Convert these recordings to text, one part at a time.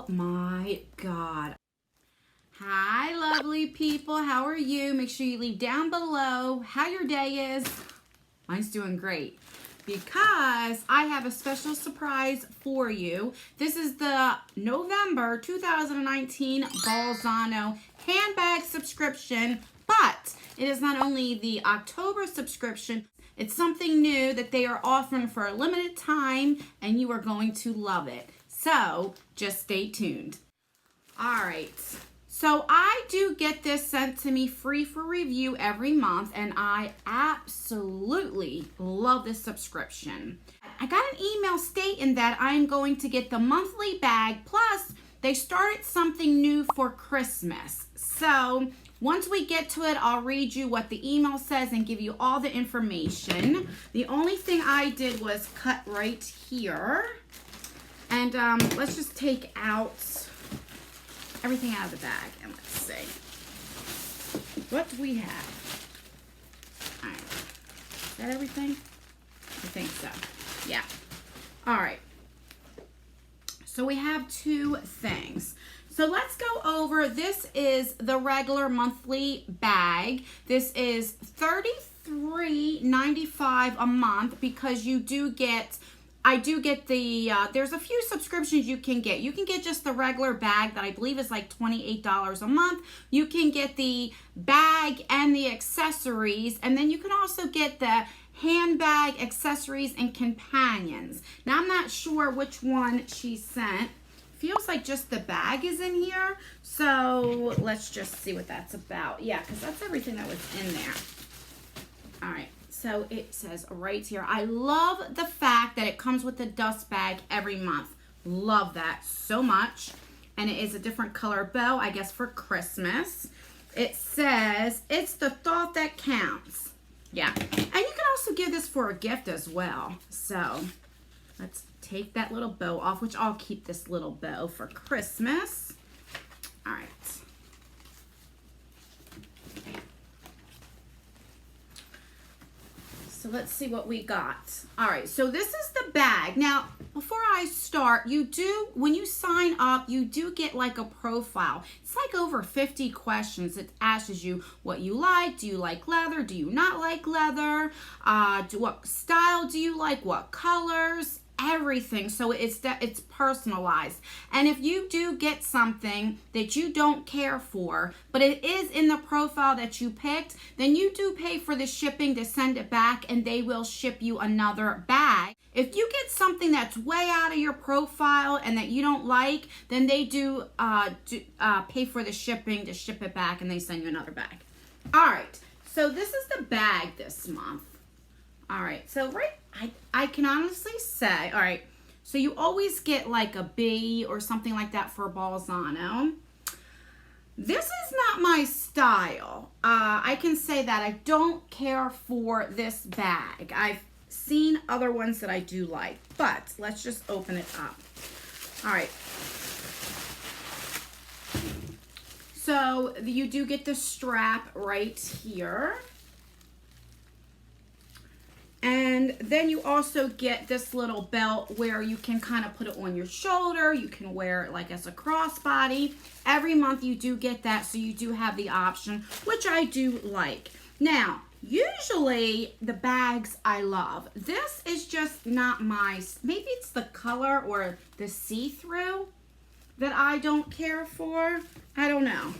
Oh my God. Hi, lovely people. How are you? Make sure you leave down below how your day is. Mine's doing great because I have a special surprise for you. This is the November 2019 Bolzano handbag subscription, but it is not only the October subscription, it's something new that they are offering for a limited time, and you are going to love it. So just stay tuned. All right. So I do get this sent to me free for review every month, and I absolutely love this subscription. I got an email stating that I'm going to get the monthly bag, plus they started something new for Christmas. So once we get to it, I'll read you what the email says and give you all the information. The only thing I did was cut right here. And let's just take out everything out of the bag, and let's see. What do we have? All right. Is that everything? I think so. Yeah. All right. So we have two things. So let's go over, this is the regular monthly bag. This is $33.95 a month because you do get, I do get the, there's a few subscriptions you can get. You can get just the regular bag that I believe is like $28 a month. You can get the bag and the accessories, and then you can also get the handbag, accessories, and companions. Now I'm not sure which one she sent. Feels like just the bag is in here, so let's just see what that's about. Yeah, because that's everything that was in there. All right, so it says right here, I love the fact that it comes with a dust bag every month. Love that so much. And it is a different color bow, I guess for Christmas. It says, it's the thought that counts. Yeah, and you can also give this for a gift as well. So let's take that little bow off, which I'll keep this little bow for Christmas. All right. So let's see what we got. All right, so this is the bag. Now, before I start, you do, when you sign up, you do get like a profile. It's like over 50 questions. It asks you what you like. Do you like leather? Do you not like leather? What style do you like? What colors? Everything. So it's personalized. And if you do get something that you don't care for, but it is in the profile that you picked, then you do pay for the shipping to send it back, and they will ship you another bag. If you get something that's way out of your profile and that you don't like, then they do pay for the shipping to ship it back, and they send you another bag. All right, so this is the bag this month. All right, so I can honestly say, all right, so you always get like a B or something like that for Bolzano. This is not my style. I can say that I don't care for this bag. I've seen other ones that I do like, but let's just open it up. All right. So you do get the strap right here. And then you also get this little belt where you can kind of put it on your shoulder. You can wear it like as a crossbody. Every month you do get that, so you do have the option, which I do like. Now, usually the bags I love. This is just not my, maybe it's the color or the see-through that I don't care for. I don't know.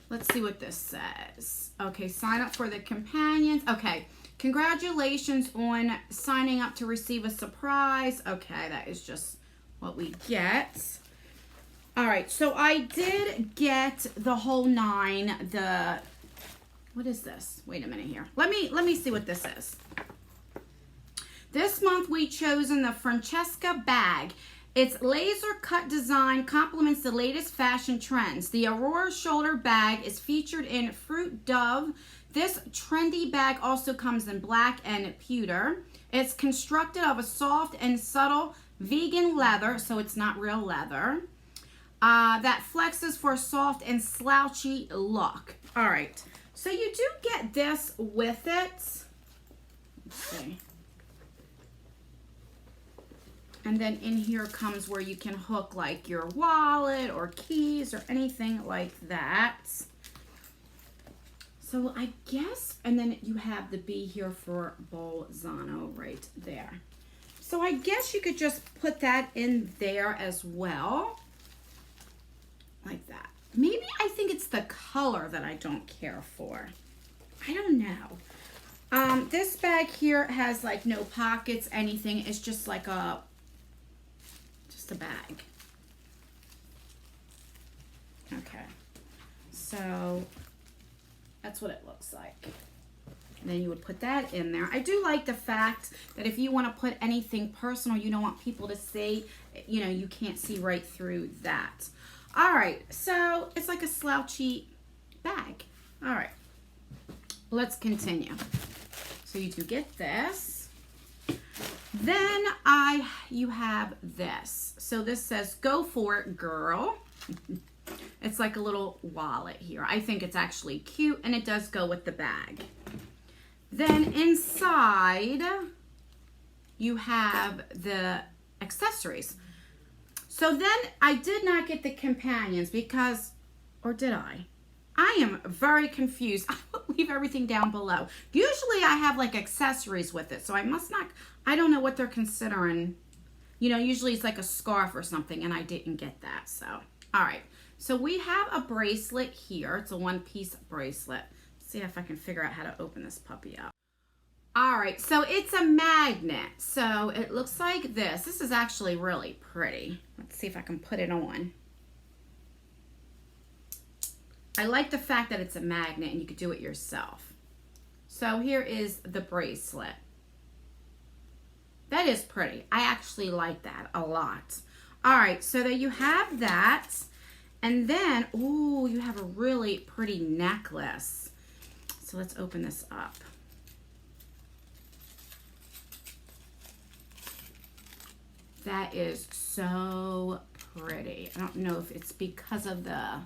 Let's see what this says. Okay, sign up for the companions. Okay. Congratulations on signing up to receive a surprise. Okay, that is just what we get. All right, so I did get the whole 9. What is this? Wait a minute here. Let me see what this is. This month we chosen the Francesca bag. Its laser cut design complements the latest fashion trends. The Aurora shoulder bag is featured in Fruit Dove. This trendy bag also comes in black and pewter. It's constructed of a soft and subtle vegan leather, so it's not real leather, that flexes for a soft and slouchy look. All right, so you do get this with it. Let's see. And then in here comes where you can hook like your wallet or keys or anything like that. So I guess, and then you have the B here for Bolzano right there. So I guess you could just put that in there as well. Like that. Maybe I think it's the color that I don't care for. I don't know. This bag here has like no pockets, anything. It's just like just a bag. Okay. So that's what it looks like. And then you would put that in there. I do like the fact that if you want to put anything personal, you don't want people to see, you know, you can't see right through that. All right, so it's like a slouchy bag. All right, let's continue. So you do get this. Then you have this. So this says, "Go for it, girl." It's like a little wallet here. I think it's actually cute, and it does go with the bag. Then inside, you have the accessories. So then I did not get the companions because, or did I? I am very confused. I will leave everything down below. Usually I have like accessories with it, so I must not, I don't know what they're considering. You know, usually it's like a scarf or something, and I didn't get that, so. All right, so we have a bracelet here. It's a one-piece bracelet. See if I can figure out how to open this puppy up. All right, so it's a magnet. So it looks like this. This is actually really pretty. Let's see if I can put it on. I like the fact that it's a magnet and you could do it yourself. So here is the bracelet. That is pretty. I actually like that a lot. All right, so there you have that. And then, ooh, you have a really pretty necklace. So let's open this up. That is so pretty. I don't know if it's because of the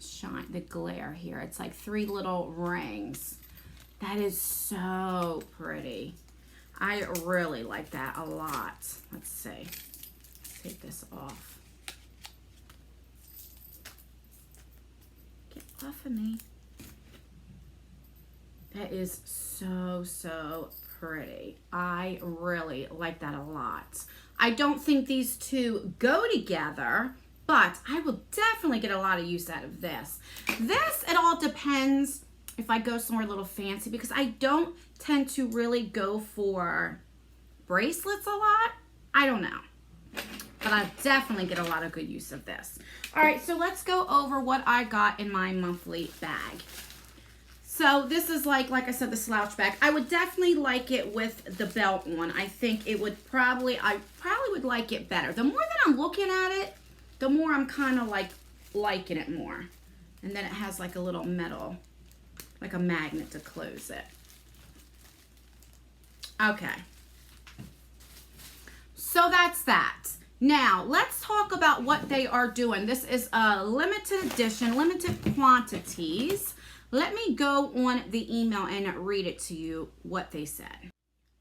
shine, the glare here. It's like 3 little rings. That is so pretty. I really like that a lot. Let's see. Let's take this off. Get off of me. That is so, so pretty. I really like that a lot. I don't think these two go together, but I will definitely get a lot of use out of this. This, it all depends if I go somewhere a little fancy, because I don't tend to really go for bracelets a lot. I don't know, but I definitely get a lot of good use of this. All right, so let's go over what I got in my monthly bag. So this is like I said, the slouch bag. I would definitely like it with the belt on. I think it would I probably would like it better. The more that I'm looking at it, the more I'm kind of like liking it more. And then it has like a little metal, like a magnet to close it. Okay. So that's that. Now, let's talk about what they are doing. This is a limited edition, limited quantities. Let me go on the email and read it to you, what they said.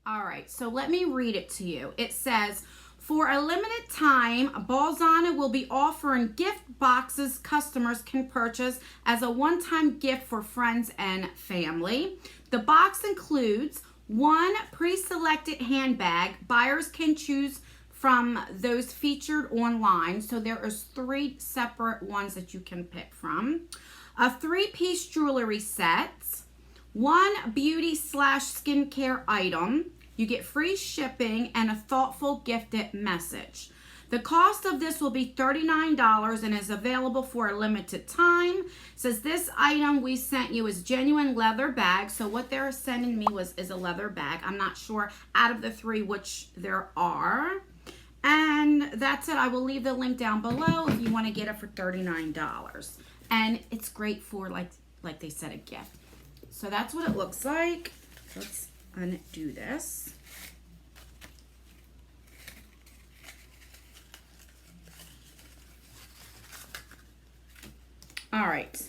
All right, so let me read it to you. It says, for a limited time, Bolzano will be offering gift boxes customers can purchase as a one-time gift for friends and family. The box includes 1 pre-selected handbag. Buyers can choose from those featured online. So there is 3 separate ones that you can pick from. A 3-piece jewelry set, 1 beauty/skincare item. You get free shipping and a thoughtful gifted message. The cost of this will be $39 and is available for a limited time. It says this item we sent you is genuine leather bag. So what they're sending me is a leather bag. I'm not sure out of the 3 which there are. And that's it. I will leave the link down below if you want to get it for $39. And it's great for, like they said, a gift. So that's what it looks like. Let's undo this. All right.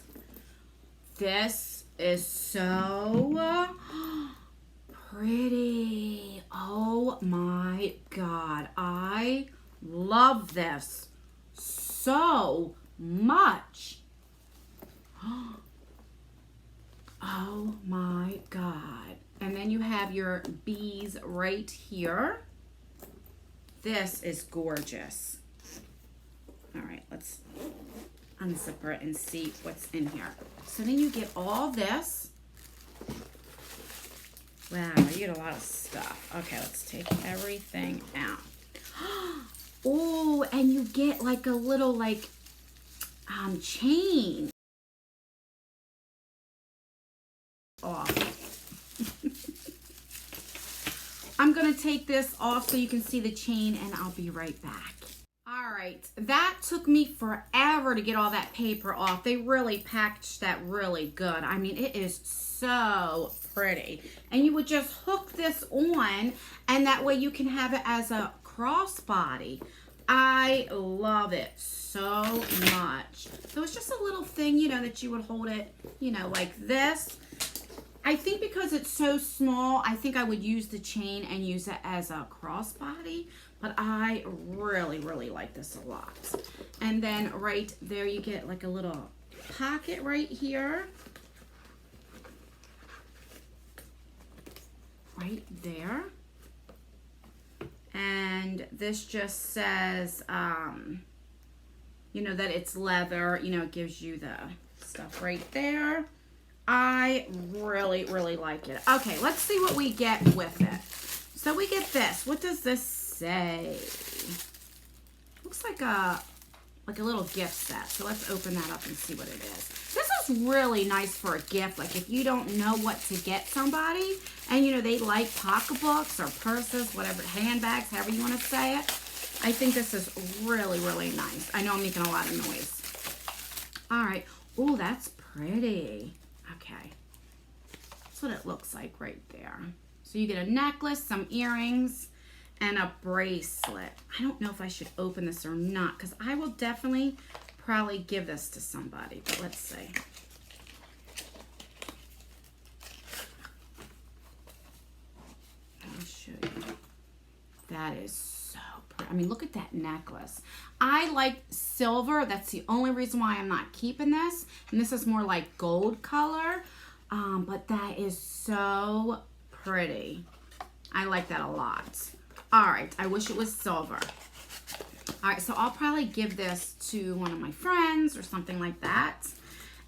This is so pretty. Oh my God, I love this so much. Oh my God. And then you have your bees right here. This is gorgeous. All right, let's unzipper it and see what's in here. So then you get all this. Wow, you get a lot of stuff. Okay, let's take everything out. Oh, and you get like a little like chain off. I'm gonna take this off so you can see the chain, and I'll be right back. All right, that took me forever to get all that paper off. They really packaged that really good. I mean, it is so pretty. And you would just hook this on, and that way you can have it as a crossbody. I love it so much. So it's just a little thing, you know, that you would hold it, you know, like this. I think because it's so small, I think I would use the chain and use it as a crossbody, but I really, really like this a lot. And then right there you get like a little pocket right here. Right there. And this just says, you know, that it's leather, you know, it gives you the stuff right there. I really, really like it. Okay, let's see what we get with it. So we get this. What does this say? Looks like a little gift set. So let's open that up and see what it is. This is really nice for a gift. Like if you don't know what to get somebody and, you know, they like pocketbooks or purses, whatever, handbags, however you want to say it. I think this is really, really nice. I know I'm making a lot of noise. All right. Oh, that's pretty. Okay, that's what it looks like right there. So you get a necklace, some earrings, and a bracelet. I don't know if I should open this or not, because I will definitely probably give this to somebody, but let's see. I'll show you. That is so pretty. I mean, look at that necklace. I like silver. That's the only reason why I'm not keeping this. And this is more like gold color. But that is so pretty. I like that a lot. All right. I wish it was silver. All right. So I'll probably give this to one of my friends or something like that.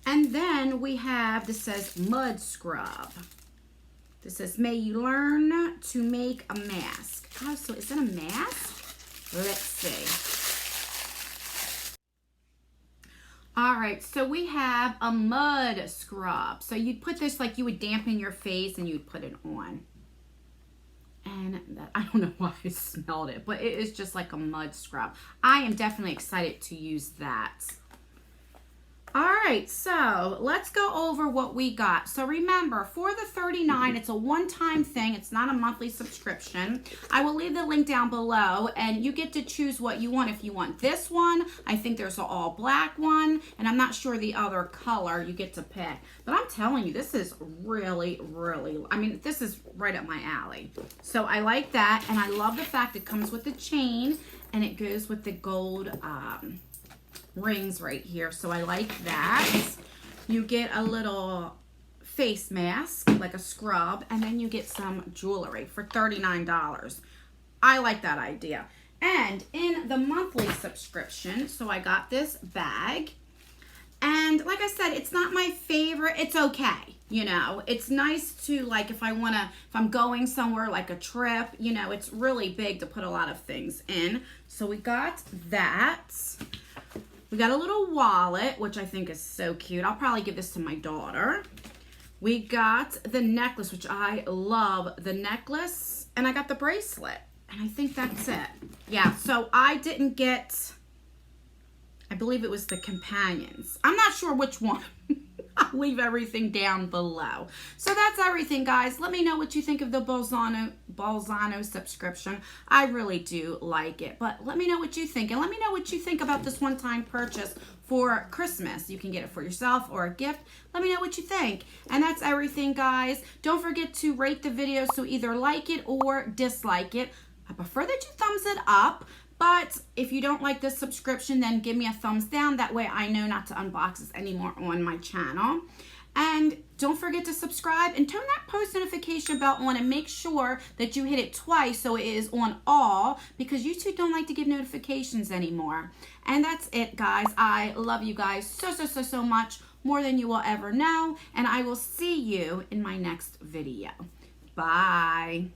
And then we have, this says mud scrub. This says, may you learn to make a mask. Oh, so is that a mask? Let's see. All right, so we have a mud scrub. So you'd put this like you would dampen your face and you'd put it on. And that, I don't know why I smelled it, but it is just like a mud scrub. I am definitely excited to use that. All right, so let's go over what we got. So remember, for the $39, it's a one-time thing. It's not a monthly subscription. I will leave the link down below, and you get to choose what you want. If you want this one, I think there's an all-black one, and I'm not sure the other color you get to pick. But I'm telling you, this is really, really, I mean, this is right up my alley. So I like that, and I love the fact it comes with the chain, and it goes with the gold rings right here, so I like that. You get a little face mask, like a scrub, and then you get some jewelry for $39. I like that idea. And in the monthly subscription, so I got this bag, and like I said, it's not my favorite. It's okay, you know. It's nice to, like, if I'm going somewhere, like a trip, you know, it's really big to put a lot of things in. So we got that. We got a little wallet, which I think is so cute. I'll probably give this to my daughter. We got the necklace, which I love the necklace. And I got the bracelet. And I think that's it. Yeah, so I didn't get, I believe it was the companions. I'm not sure which one. leave everything down below. So that's everything, guys. Let me know what you think of the Bolzano subscription. I really do like it, but let me know what you think, and let me know what you think about this one-time purchase for Christmas. You can get it for yourself or a gift. Let me know what you think. And that's everything, guys. Don't forget to rate the video, so either like it or dislike it. I prefer that you thumbs it up. But if you don't like this subscription, then give me a thumbs down. That way I know not to unbox this anymore on my channel. And don't forget to subscribe and turn that post notification bell on, and make sure that you hit it twice so it is on all, because YouTube don't like to give notifications anymore. And that's it, guys. I love you guys so much, more than you will ever know. And I will see you in my next video. Bye.